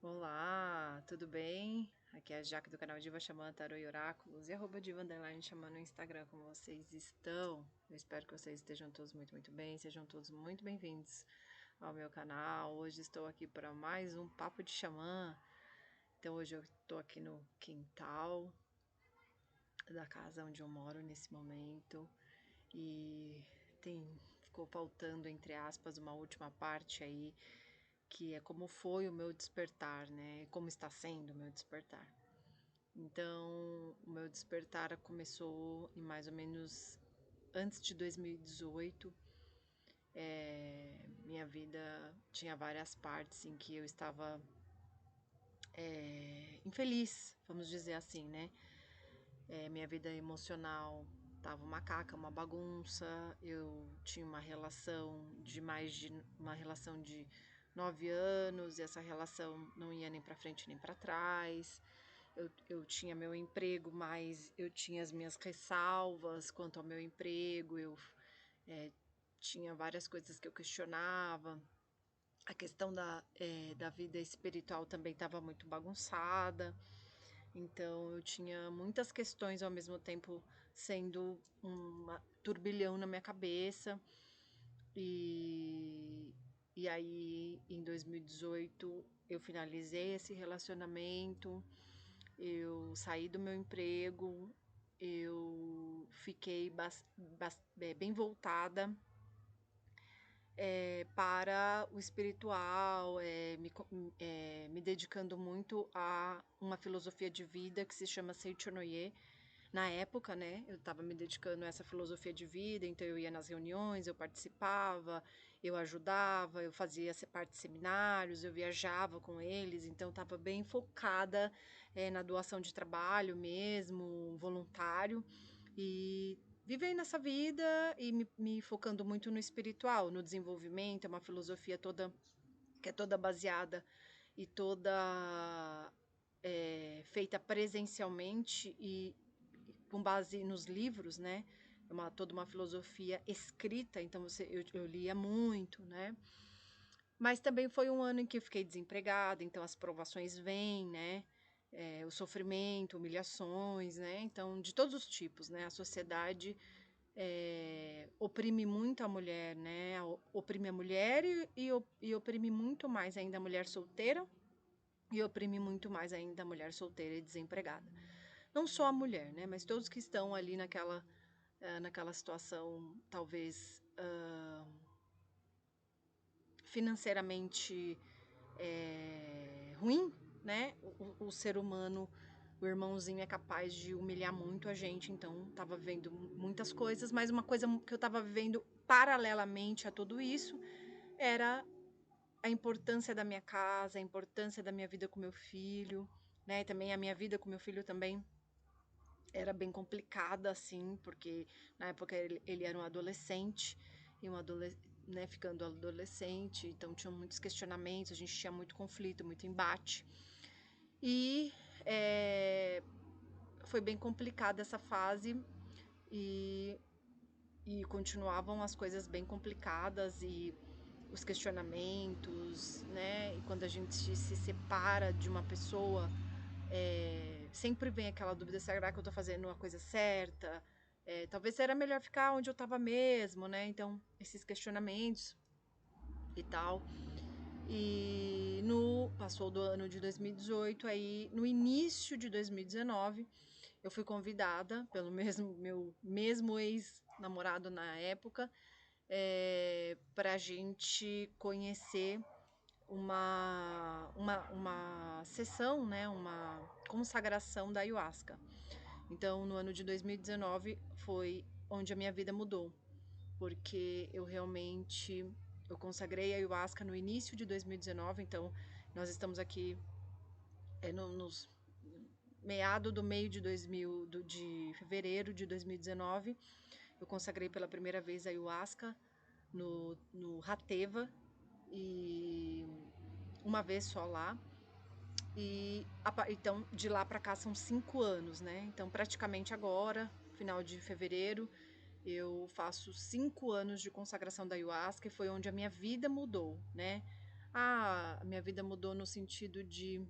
Olá, tudo bem? Aqui é a Jaque do canal Diva Xamã Tarô e Oráculos e @diva_xamã no Instagram. Como vocês estão? Eu espero que vocês estejam todos muito bem, sejam todos muito bem-vindos ao meu canal. Hoje estou aqui para mais um Papo de Xamã. Então hoje eu estou aqui no quintal da casa onde eu moro nesse momento e ficou faltando, entre aspas, uma última parte aí, que é como foi o meu despertar, né? Como está sendo o meu despertar. Então, o meu despertar começou em mais ou menos antes de 2018. Minha vida tinha várias partes em que eu estava infeliz, vamos dizer assim, né? Minha vida emocional tava uma caca, uma bagunça. Eu tinha uma relação de 9 anos, e essa relação não ia nem para frente nem para trás. Eu tinha meu emprego, mas eu tinha as minhas ressalvas quanto ao meu emprego. Eu tinha várias coisas que eu questionava. A questão da vida espiritual também estava muito bagunçada. Então eu tinha muitas questões ao mesmo tempo sendo um turbilhão na minha cabeça. E aí em 2018 eu finalizei esse relacionamento, eu saí do meu emprego, eu fiquei bem voltada para o espiritual, me dedicando muito a uma filosofia de vida que se chama Seichonoye. Na época, né, eu estava me dedicando a essa filosofia de vida, então eu ia nas reuniões, eu participava, eu ajudava, eu fazia parte de seminários, eu viajava com eles, então estava bem focada na doação de trabalho mesmo, voluntário, e vivendo essa vida e me focando muito no espiritual, no desenvolvimento. É uma filosofia toda que é toda baseada e toda feita presencialmente e com base nos livros, né? Toda uma filosofia escrita, então eu lia muito, né? Mas também foi um ano em que eu fiquei desempregada, então as provações vêm, né? O sofrimento, humilhações, né? Então, de todos os tipos, né? A sociedade oprime muito a mulher, né? Oprime a mulher e oprime muito mais ainda a mulher solteira, e oprime muito mais ainda a mulher solteira e desempregada. Não só a mulher, né? Mas todos que estão ali naquela situação, talvez financeiramente ruim, né? O ser humano, o irmãozinho, é capaz de humilhar muito a gente. Então, tava vivendo muitas coisas, mas uma coisa que eu tava vivendo paralelamente a tudo isso era a importância da minha casa, a importância da minha vida com meu filho, né? E também a minha vida com meu filho também era bem complicada, assim, porque na época ele era um adolescente, e né, ficando adolescente, então tinha muitos questionamentos, a gente tinha muito conflito, muito embate. E foi bem complicada essa fase, e, e continuavam as coisas bem complicadas, e os questionamentos, né? E quando a gente se separa de uma pessoa, sempre vem aquela dúvida: será que eu tô fazendo a coisa certa? Talvez era melhor ficar onde eu tava mesmo, né? Então, esses questionamentos e tal. E passou do ano de 2018, aí no início de 2019, eu fui convidada pelo meu mesmo ex-namorado na época, pra gente conhecer uma sessão, né, uma consagração da ayahuasca. Então, no ano de 2019 foi onde a minha vida mudou, porque eu consagrei a ayahuasca no início de 2019. Então nós estamos aqui nos meado do meio de fevereiro de 2019. Eu consagrei pela primeira vez a ayahuasca no Rateva, e uma vez só lá. E então de lá para cá são 5 anos, né? Então praticamente agora, final de fevereiro, eu faço 5 anos de consagração da ayahuasca, e foi onde a minha vida mudou, né? Ah, a minha vida mudou no sentido de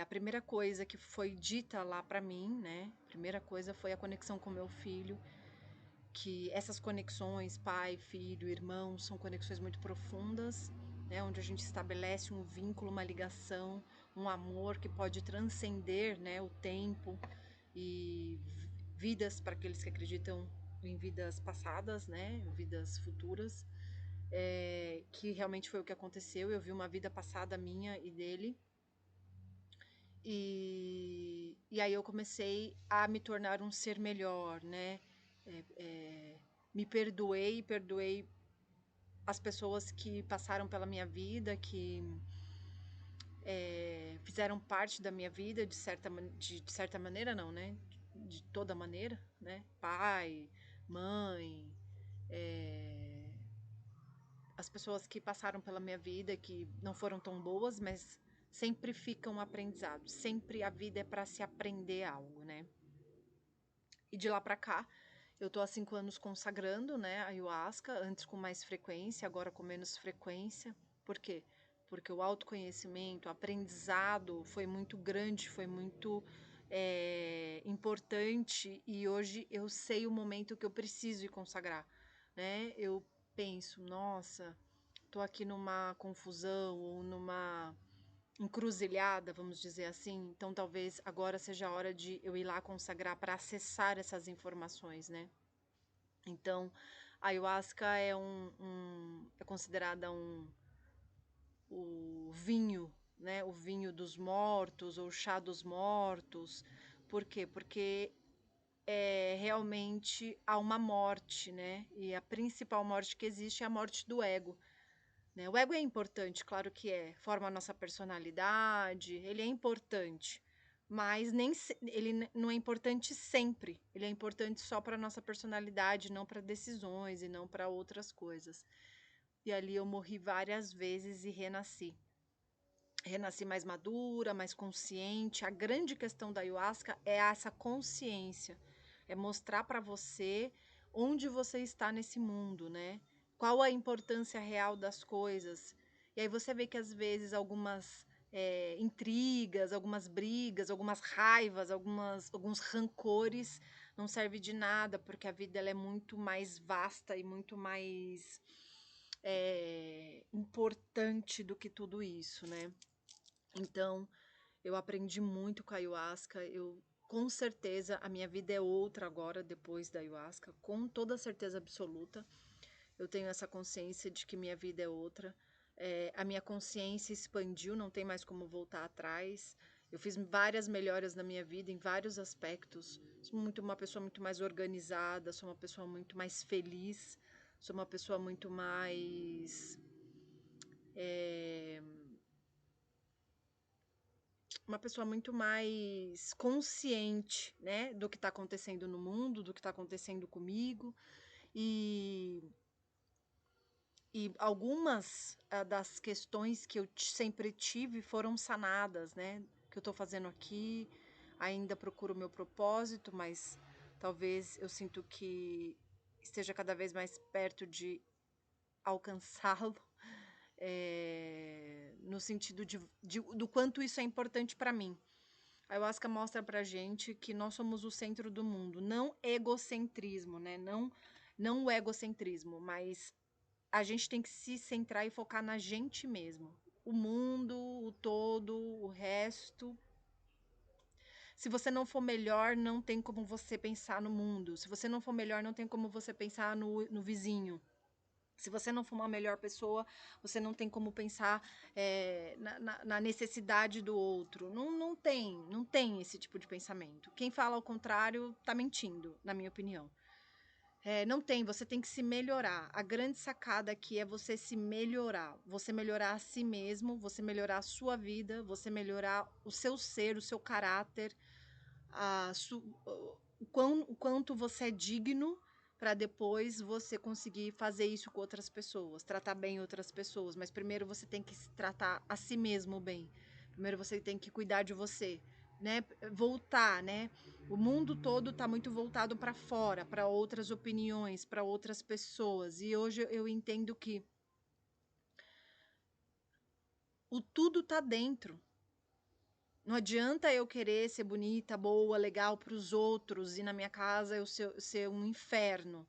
a primeira coisa que foi dita lá pra mim, né? A primeira coisa foi a conexão com meu filho, que essas conexões, pai, filho, irmão, são conexões muito profundas, né? Onde a gente estabelece um vínculo, uma ligação, um amor que pode transcender, né, o tempo e vidas para aqueles que acreditam em vidas passadas, né? Vidas futuras. Que realmente foi o que aconteceu. Eu vi uma vida passada minha e dele. E aí eu comecei a me tornar um ser melhor, né? Me perdoei as pessoas que passaram pela minha vida, que fizeram parte da minha vida de certa maneira, não, né? De toda maneira, né? Pai, mãe, as pessoas que passaram pela minha vida, que não foram tão boas, mas sempre ficam um aprendizado. Sempre a vida é para se aprender algo, né? E de lá para cá, eu tô há 5 anos consagrando, né, a ayahuasca, antes com mais frequência, agora com menos frequência. Por quê? Porque o autoconhecimento, o aprendizado foi muito grande, foi muito importante, e hoje eu sei o momento que eu preciso ir consagrar, né? Eu penso, nossa, tô aqui numa confusão ou numa encruzilhada, vamos dizer assim. Então talvez agora seja a hora de eu ir lá consagrar para acessar essas informações, né? Então, a ayahuasca é considerada o vinho, né? O vinho dos mortos ou o chá dos mortos. Por quê? Porque realmente há uma morte, né? E a principal morte que existe é a morte do ego. Né? O ego é importante, claro que é, forma a nossa personalidade, ele é importante, mas ele não é importante sempre, ele é importante só para a nossa personalidade, não para decisões e não para outras coisas. E ali eu morri várias vezes e renasci. Renasci mais madura, mais consciente. A grande questão da ayahuasca é essa consciência, é mostrar para você onde você está nesse mundo, né? Qual a importância real das coisas. E aí você vê que às vezes algumas intrigas, algumas brigas, algumas raivas, alguns rancores não servem de nada, porque a vida ela é muito mais vasta e muito mais importante do que tudo isso, né? Então, eu aprendi muito com a ayahuasca. Com certeza, a minha vida é outra agora, depois da ayahuasca, com toda certeza absoluta. Eu tenho essa consciência de que minha vida é outra. A minha consciência expandiu, não tem mais como voltar atrás. Eu fiz várias melhoras na minha vida em vários aspectos. Sou uma pessoa muito mais organizada, sou uma pessoa muito mais feliz, sou uma pessoa muito mais uma pessoa muito mais consciente, né, do que está acontecendo no mundo, do que está acontecendo comigo. E, e algumas das questões que eu sempre tive foram sanadas, né? Que eu estou fazendo aqui, ainda procuro o meu propósito, mas talvez eu sinto que esteja cada vez mais perto de alcançá-lo. No sentido do quanto isso é importante para mim. A ayahuasca mostra pra gente que nós somos o centro do mundo, não egocentrismo, né? Não o egocentrismo, mas a gente tem que se centrar e focar na gente mesmo. O mundo, o todo, o resto. Se você não for melhor, não tem como você pensar no mundo. Se você não for melhor, não tem como você pensar no vizinho. Se você não for uma melhor pessoa, você não tem como pensar na necessidade do outro. Não tem esse tipo de pensamento. Quem fala ao contrário está mentindo, na minha opinião. Não tem, você tem que se melhorar. A grande sacada aqui é você se melhorar. Você melhorar a si mesmo, você melhorar a sua vida, você melhorar o seu ser, o seu caráter, o quanto você é digno para depois você conseguir fazer isso com outras pessoas, tratar bem outras pessoas. Mas primeiro você tem que se tratar a si mesmo bem. Primeiro você tem que cuidar de você, né? Voltar, né? O mundo todo está muito voltado para fora, para outras opiniões, para outras pessoas. E hoje eu entendo que O tudo tá dentro. Não adianta eu querer ser bonita, boa, legal para os outros e na minha casa eu ser um inferno,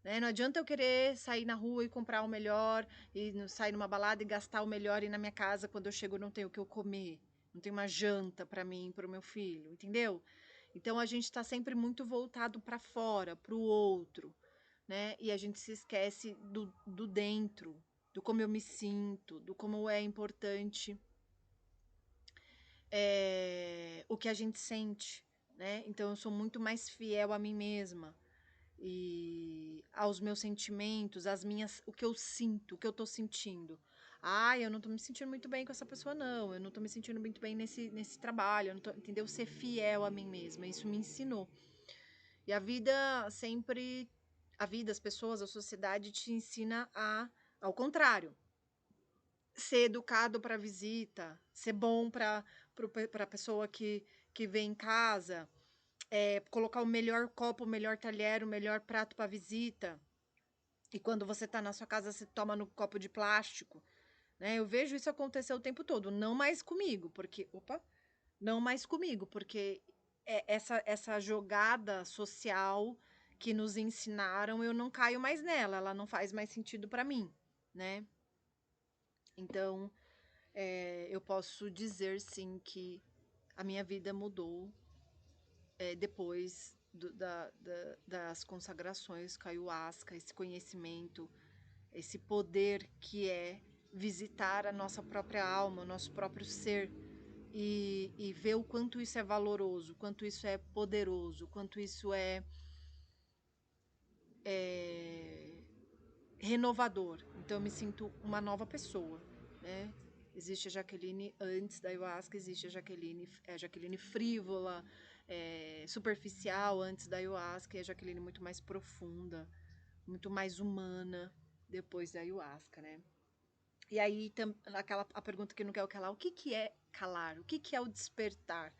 né? Não adianta eu querer sair na rua e comprar o melhor e sair numa balada e gastar o melhor e na minha casa quando eu chego não tenho o que eu comer, não tem uma janta para mim, para o meu filho, entendeu? Então a gente está sempre muito voltado para fora, para o outro, né? E a gente se esquece do dentro, do como eu me sinto, do como é importante o que a gente sente, né? Então eu sou muito mais fiel a mim mesma e aos meus sentimentos, o que eu sinto, o que eu tô sentindo. Ah, eu não tô me sentindo muito bem com essa pessoa, não. Eu não tô me sentindo muito bem nesse trabalho, eu não tô, entendeu? Ser fiel a mim mesma, isso me ensinou. E a vida sempre, a vida, as pessoas, a sociedade te ensina ao contrário, ser educado para visita, ser bom para a pessoa que vem em casa, colocar o melhor copo, o melhor talher, o melhor prato para visita. E quando você está na sua casa, você toma no copo de plástico, né? Eu vejo isso acontecer o tempo todo, não mais comigo, porque, não mais comigo, porque essa jogada social que nos ensinaram, eu não caio mais nela, ela não faz mais sentido para mim, né? Então, eu posso dizer sim que a minha vida mudou depois das consagrações com a ayahuasca, esse conhecimento, esse poder que é visitar a nossa própria alma, o nosso próprio ser e ver o quanto isso é valoroso, quanto isso é poderoso, quanto isso é renovador. Então eu me sinto uma nova pessoa, né? Existe a Jaqueline antes da ayahuasca, existe a Jaqueline frívola, superficial antes da ayahuasca, e a Jaqueline muito mais profunda, muito mais humana depois da ayahuasca, né? E aí a pergunta que não quer o calar, o que é calar? O que é o despertar?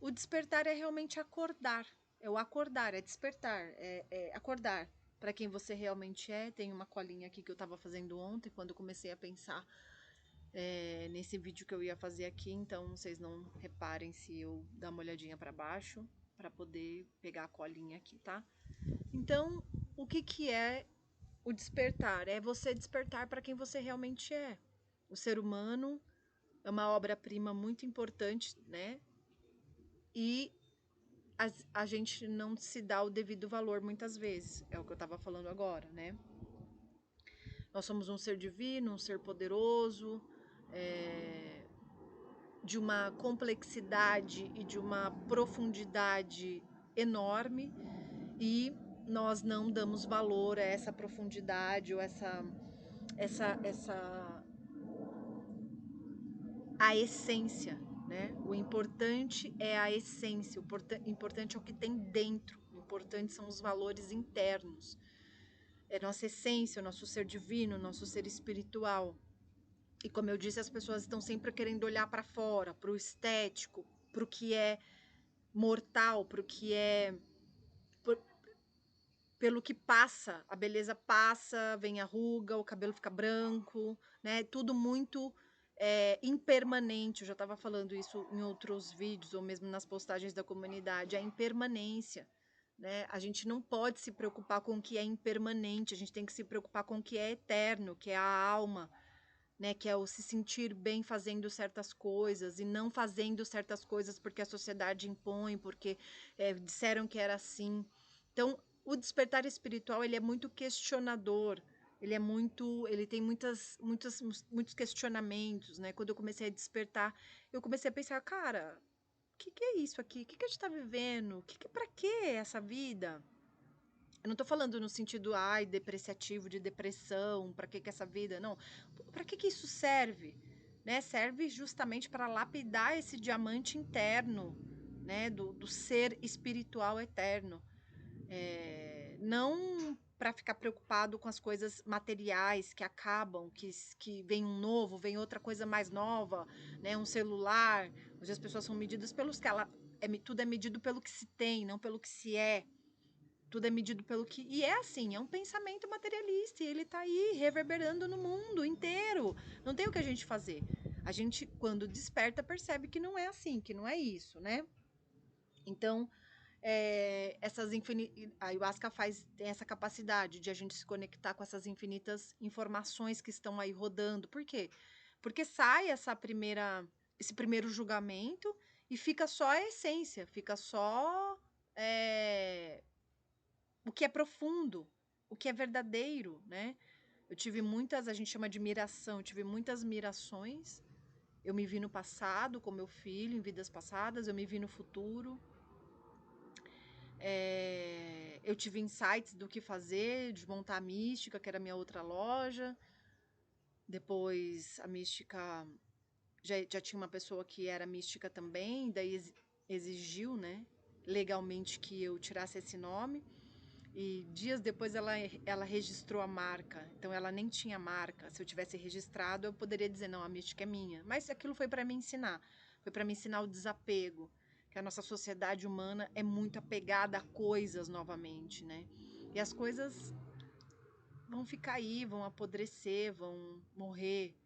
O despertar é realmente acordar, é o acordar, é despertar, é acordar para quem você realmente é. Tem uma colinha aqui que eu estava fazendo ontem, quando eu comecei a pensar nesse vídeo que eu ia fazer aqui, então vocês não reparem se eu dar uma olhadinha para baixo, para poder pegar a colinha aqui, tá? Então, o que é o despertar? É você despertar para quem você realmente é. O ser humano é uma obra-prima muito importante, né? E a gente não se dá o devido valor muitas vezes, é o que eu estava falando agora, né? Nós somos um ser divino, um ser poderoso, de uma complexidade e de uma profundidade enorme, e nós não damos valor a essa profundidade ou a essência, né? O importante é a essência, o importante é o que tem dentro, o importante são os valores internos. É nossa essência, o nosso ser divino, o nosso ser espiritual. E como eu disse, as pessoas estão sempre querendo olhar para fora, para o estético, para o que é mortal, para o que é pelo que passa, a beleza passa, vem a ruga, o cabelo fica branco, né? Tudo muito impermanente. Eu já estava falando isso em outros vídeos ou mesmo nas postagens da comunidade, a impermanência, né? A gente não pode se preocupar com o que é impermanente, a gente tem que se preocupar com o que é eterno, que é a alma, né? Que é o se sentir bem fazendo certas coisas e não fazendo certas coisas porque a sociedade impõe, porque disseram que era assim. Então, o despertar espiritual, ele é muito questionador, ele tem muitos questionamentos, né? Quando eu comecei a despertar, eu comecei a pensar, cara, o que é isso aqui? O que a gente tá vivendo? Pra que essa vida? Eu não tô falando no sentido, depreciativo, de depressão, pra que essa vida? Não. Pra que isso serve? Né? Serve justamente para lapidar esse diamante interno, né? Do ser espiritual eterno. Não para ficar preocupado com as coisas materiais que acabam, que vem um novo, vem outra coisa mais nova, né? Um celular. Hoje as pessoas são medidas pelos que tudo é medido pelo que se tem, não pelo que se é. Tudo é medido pelo que. E é assim, é um pensamento materialista, e ele tá aí reverberando no mundo inteiro. Não tem o que a gente fazer. A gente, quando desperta, percebe que não é assim, que não é isso, né? Então, a ayahuasca tem essa capacidade de a gente se conectar com essas infinitas informações que estão aí rodando. Por quê? Porque sai esse primeiro julgamento e fica só a essência, fica só é, o que é profundo, o que é verdadeiro, né? A gente chama de miração, eu tive muitas mirações. Eu me vi no passado com meu filho, em vidas passadas, eu me vi no futuro. Eu tive insights do que fazer, de montar a Mística, que era a minha outra loja. Depois a Mística já tinha uma pessoa que era mística também, daí exigiu, né, legalmente que eu tirasse esse nome. E dias depois ela registrou a marca, então ela nem tinha marca. Se eu tivesse registrado, eu poderia dizer, não, a mística é minha. Mas aquilo foi para me ensinar, foi para me ensinar o desapego, que a nossa sociedade humana é muito apegada a coisas novamente, né? E as coisas vão ficar aí, vão apodrecer, vão morrer,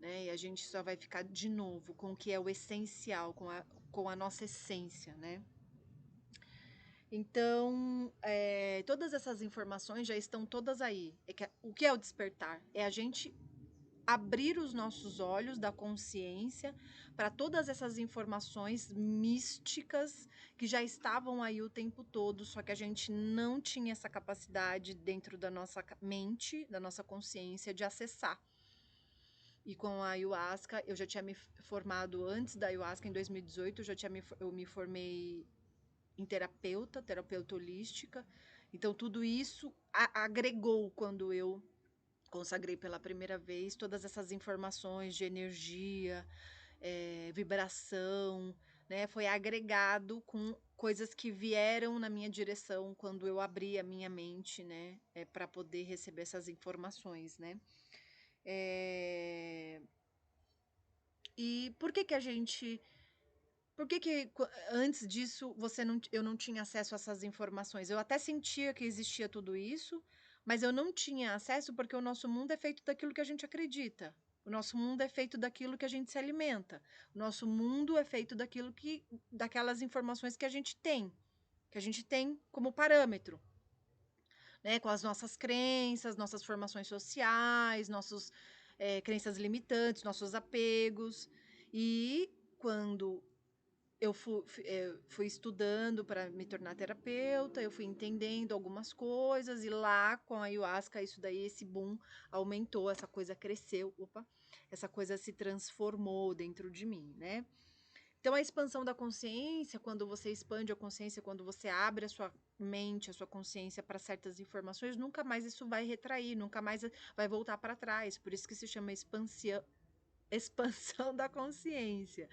né? E a gente só vai ficar de novo com o que é o essencial, com a nossa essência, né? Então, todas essas informações já estão todas aí. O que é o despertar? É a gente abrir os nossos olhos da consciência para todas essas informações místicas que já estavam aí o tempo todo, só que a gente não tinha essa capacidade dentro da nossa mente, da nossa consciência de acessar. E com a ayahuasca, eu já tinha me formado antes da ayahuasca, em 2018, eu me formei em terapeuta holística. Então, tudo isso agregou quando eu consagrei pela primeira vez todas essas informações de energia, vibração, né? Foi agregado com coisas que vieram na minha direção quando eu abri a minha mente, né? Para poder receber essas informações, né? E por que que a gente Por que que antes disso eu não tinha acesso a essas informações? Eu até sentia que existia tudo isso, mas eu não tinha acesso porque o nosso mundo é feito daquilo que a gente acredita. O nosso mundo é feito daquilo que a gente se alimenta. O nosso mundo é feito daquelas informações que a gente tem como parâmetro, né? Com as nossas crenças, nossas formações sociais, nossas crenças limitantes, nossos apegos. E quando fui estudando para me tornar terapeuta, eu fui entendendo algumas coisas, e lá com a ayahuasca, esse boom aumentou, essa coisa cresceu, essa coisa se transformou dentro de mim, né? Então, a expansão da consciência, quando você expande a consciência, quando você abre a sua mente, a sua consciência para certas informações, nunca mais isso vai retrair, nunca mais vai voltar para trás. Por isso que se chama expansão da consciência.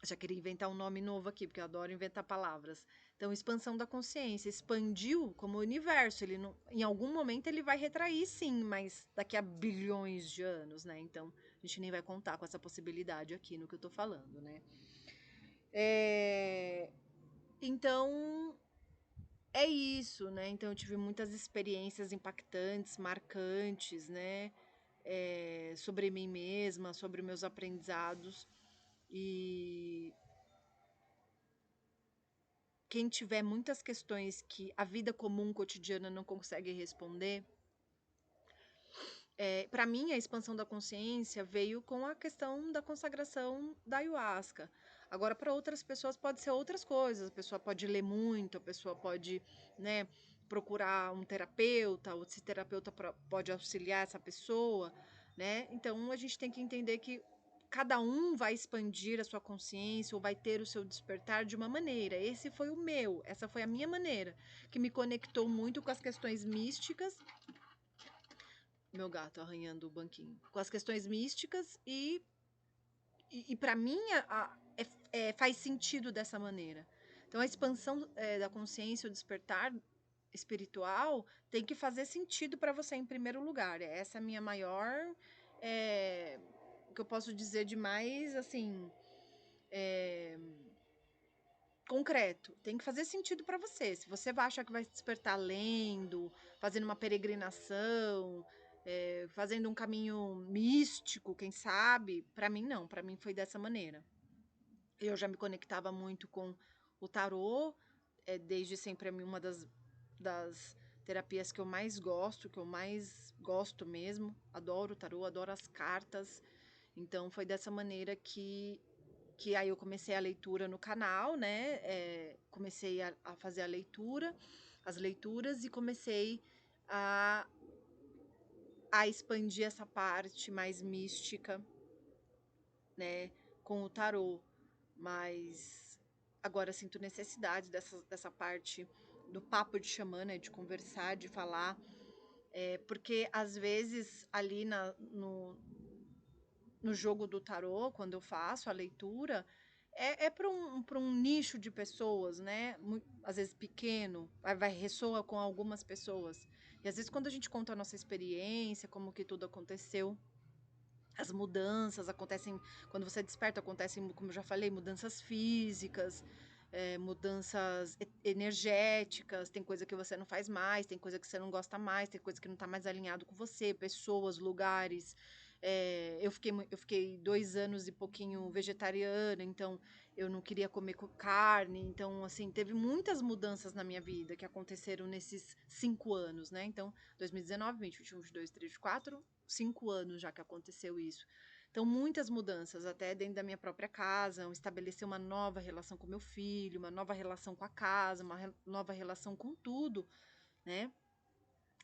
Já queria inventar um nome novo aqui, porque eu adoro inventar palavras. Então, expansão da consciência. Expandiu como o universo. Ele não, em algum momento ele vai retrair, sim, mas daqui a bilhões de anos, né? Então, a gente nem vai contar com essa possibilidade aqui no que eu tô falando, né? Então, é isso, né? Então, eu tive muitas experiências impactantes, marcantes, né? Sobre mim mesma, sobre meus aprendizados. E quem tiver muitas questões que a vida comum cotidiana não consegue responder, para mim a expansão da consciência veio com a questão da consagração da ayahuasca. Agora, para outras pessoas pode ser outras coisas. A pessoa pode ler muito, a pessoa pode, né, procurar um terapeuta, ou esse terapeuta pode auxiliar essa pessoa, né? Então a gente tem que entender que cada um vai expandir a sua consciência ou vai ter o seu despertar de uma maneira. Esse foi o meu, essa foi a minha maneira, que me conectou muito com as questões místicas. Meu gato arranhando o banquinho. Com as questões místicas e para mim faz sentido dessa maneira. Então a expansão da consciência, o despertar espiritual tem que fazer sentido para você em primeiro lugar. Essa é a minha maior, o que eu posso dizer de mais, assim, concreto. Tem que fazer sentido para você. Se você vai achar que vai despertar lendo, fazendo uma peregrinação, fazendo um caminho místico, quem sabe. Para mim não, para mim foi dessa maneira. Eu já me conectava muito com o tarô, desde sempre a mim uma das terapias que eu mais gosto mesmo. Adoro o tarô, adoro as cartas. Então foi dessa maneira que aí eu comecei a leitura no canal, né? Comecei a fazer as leituras e comecei a, a expandir essa parte mais mística, né? Com o tarô. Mas agora sinto necessidade dessa parte do papo de xamã, né? De conversar, de falar. Porque às vezes ali no jogo do tarô, quando eu faço a leitura, é para um nicho de pessoas, né? Às vezes pequeno, ressoa com algumas pessoas. E às vezes quando a gente conta a nossa experiência, como que tudo aconteceu, as mudanças acontecem, quando você desperta, acontecem, como eu já falei, mudanças físicas, mudanças energéticas, tem coisa que você não faz mais, tem coisa que você não gosta mais, tem coisa que não está mais alinhado com você, pessoas, lugares. Eu fiquei 2 anos e pouquinho vegetariana, então eu não queria comer carne. Então, assim, teve muitas mudanças na minha vida que aconteceram nesses 5 anos, né? Então, 2019, 20, 21, 22, 23, 24, 5 anos já que aconteceu isso. Então, muitas mudanças, até dentro da minha própria casa, estabelecer uma nova relação com meu filho, uma nova relação com a casa, nova relação com tudo, né?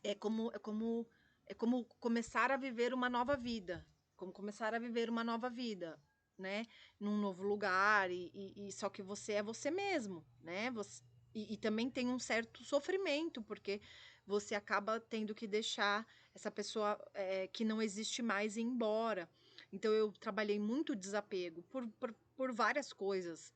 É como, é como, é como começar a viver uma nova vida, como começar a viver uma nova vida, né? Num novo lugar, e só que você é você mesmo, né? E também tem um certo sofrimento, porque você acaba tendo que deixar essa pessoa que não existe mais ir embora. Então eu trabalhei muito desapego por várias coisas,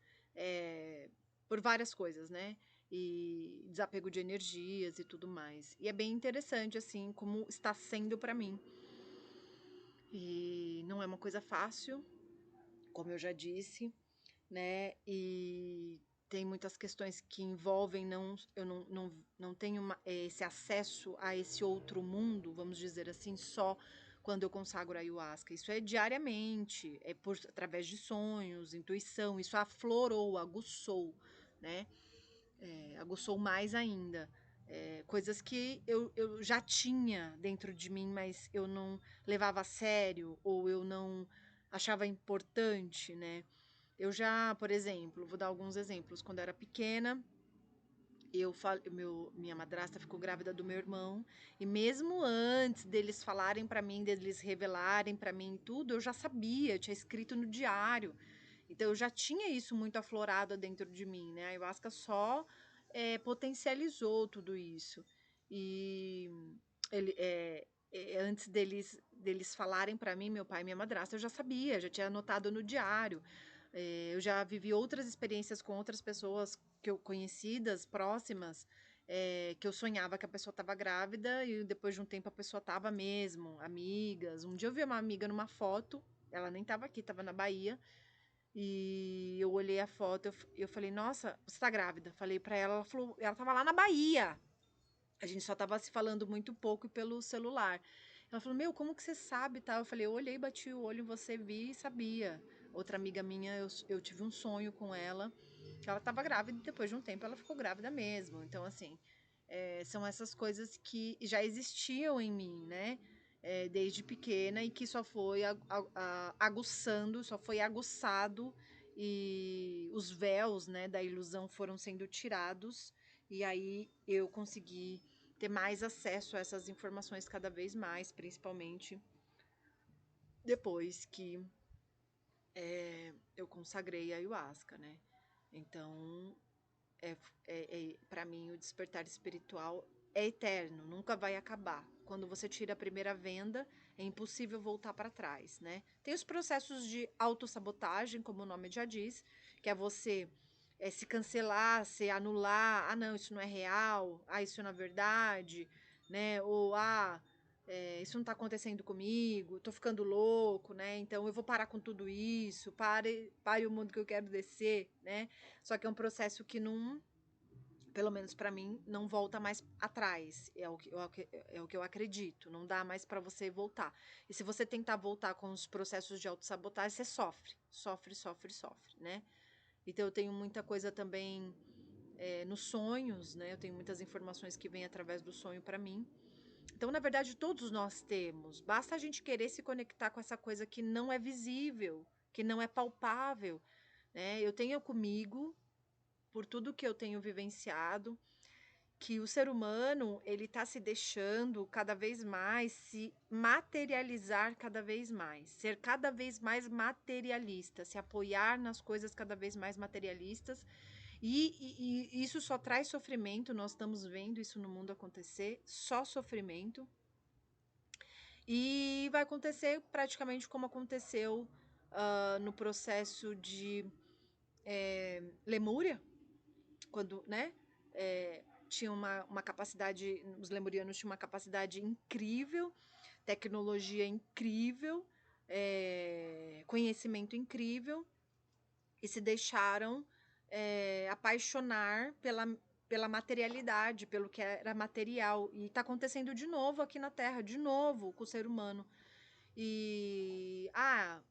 por várias coisas, né? E desapego de energias e tudo mais. E é bem interessante, assim, como está sendo para mim. E não é uma coisa fácil, como eu já disse, né? E tem muitas questões que envolvem, eu não tenho esse acesso a esse outro mundo, vamos dizer assim, só quando eu consagro a ayahuasca. Isso é diariamente, através de sonhos, intuição, isso aflorou, aguçou, né? Aguçou mais ainda. Coisas que eu já tinha dentro de mim, mas eu não levava a sério, ou eu não achava importante, né? Eu já, por exemplo, vou dar alguns exemplos. Quando eu era pequena, minha madrasta ficou grávida do meu irmão, e mesmo antes deles falarem para mim, deles revelarem para mim tudo, eu já sabia, eu tinha escrito no diário. Então eu já tinha isso muito aflorado dentro de mim, né? A ayahuasca só potencializou tudo isso. E antes deles falarem para mim, meu pai e minha madrasta, eu já sabia, já tinha anotado no diário. Eu já vivi outras experiências com outras pessoas conhecidas, próximas, que eu sonhava que a pessoa estava grávida e depois de um tempo a pessoa estava mesmo, amigas. Um dia eu vi uma amiga numa foto, ela nem estava aqui, estava na Bahia, e eu olhei a foto, eu falei, nossa, você tá grávida? Falei pra ela, ela falou, ela tava lá na Bahia. A gente só tava se falando muito pouco pelo celular. Ela falou, meu, como que você sabe, tá? Eu falei, eu olhei, bati o olho em você, vi e sabia. Outra amiga minha, eu tive um sonho com ela, que ela tava grávida e depois de um tempo ela ficou grávida mesmo. Então, assim, são essas coisas que já existiam em mim, né? Desde pequena e que só foi aguçando, só foi aguçado e os véus, né, da ilusão foram sendo tirados e aí eu consegui ter mais acesso a essas informações cada vez mais, principalmente depois que eu consagrei a ayahuasca, né? Então, para mim, o despertar espiritual é eterno, nunca vai acabar. Quando você tira a primeira venda, é impossível voltar para trás, né? Tem os processos de autossabotagem, como o nome já diz, que é você se cancelar, se anular. Ah, não, isso não é real. Ah, isso não é verdade, né? Ou, isso não tá acontecendo comigo, tô ficando louco, né? Então eu vou parar com tudo isso, pare o mundo que eu quero descer, né? Só que é um processo que não pelo menos para mim, não volta mais atrás. É o que eu acredito. Não dá mais para você voltar. E se você tentar voltar com os processos de autossabotagem, você sofre. Sofre, sofre, sofre, né? Então eu tenho muita coisa também nos sonhos, né? Eu tenho muitas informações que vêm através do sonho para mim. Então, na verdade, todos nós temos. Basta a gente querer se conectar com essa coisa que não é visível, que não é palpável, né? Eu tenho comigo, por tudo que eu tenho vivenciado, que o ser humano, ele está se deixando cada vez mais se materializar cada vez mais, ser cada vez mais materialista, se apoiar nas coisas cada vez mais materialistas, e isso só traz sofrimento. Nós estamos vendo isso no mundo acontecer, só sofrimento, e vai acontecer praticamente como aconteceu no processo de Lemúria, quando, né, tinha uma capacidade, os lemurianos tinham uma capacidade incrível, tecnologia incrível, conhecimento incrível, e se deixaram apaixonar pela materialidade, pelo que era material. E está acontecendo de novo aqui na Terra, de novo com o ser humano. E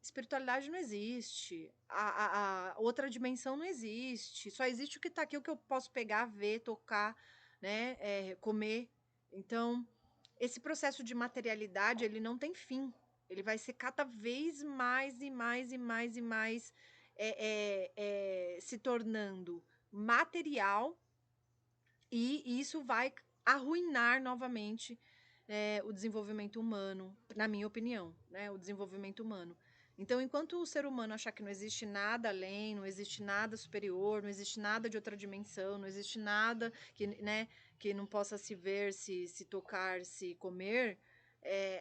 espiritualidade não existe, a outra dimensão não existe, só existe o que está aqui, o que eu posso pegar, ver, tocar, né, comer. Então, esse processo de materialidade, ele não tem fim, ele vai ser cada vez mais e mais e mais e mais se tornando material, e isso vai arruinar novamente o desenvolvimento humano, na minha opinião, né? O desenvolvimento humano. Então, enquanto o ser humano achar que não existe nada além, não existe nada superior, não existe nada de outra dimensão, não existe nada que, né, que não possa se ver, se tocar, se comer,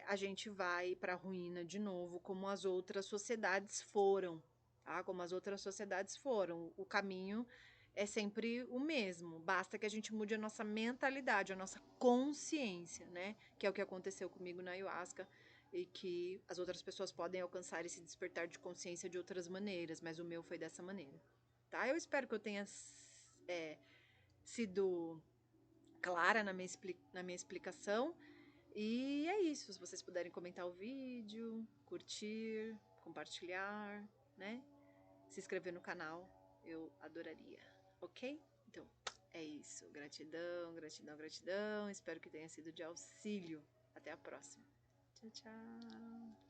a gente vai para a ruína de novo, como as outras sociedades foram, tá? Como as outras sociedades foram. O caminho é sempre o mesmo, basta que a gente mude a nossa mentalidade, a nossa consciência, né? Que é o que aconteceu comigo na ayahuasca, e que as outras pessoas podem alcançar esse despertar de consciência de outras maneiras, mas o meu foi dessa maneira, tá? Eu espero que eu tenha sido clara na minha explicação, e é isso. Se vocês puderem comentar o vídeo, curtir, compartilhar, né? Se inscrever no canal, eu adoraria, ok? Então, é isso. Gratidão, gratidão, gratidão. Espero que tenha sido de auxílio. Até a próxima. Tchau, tchau.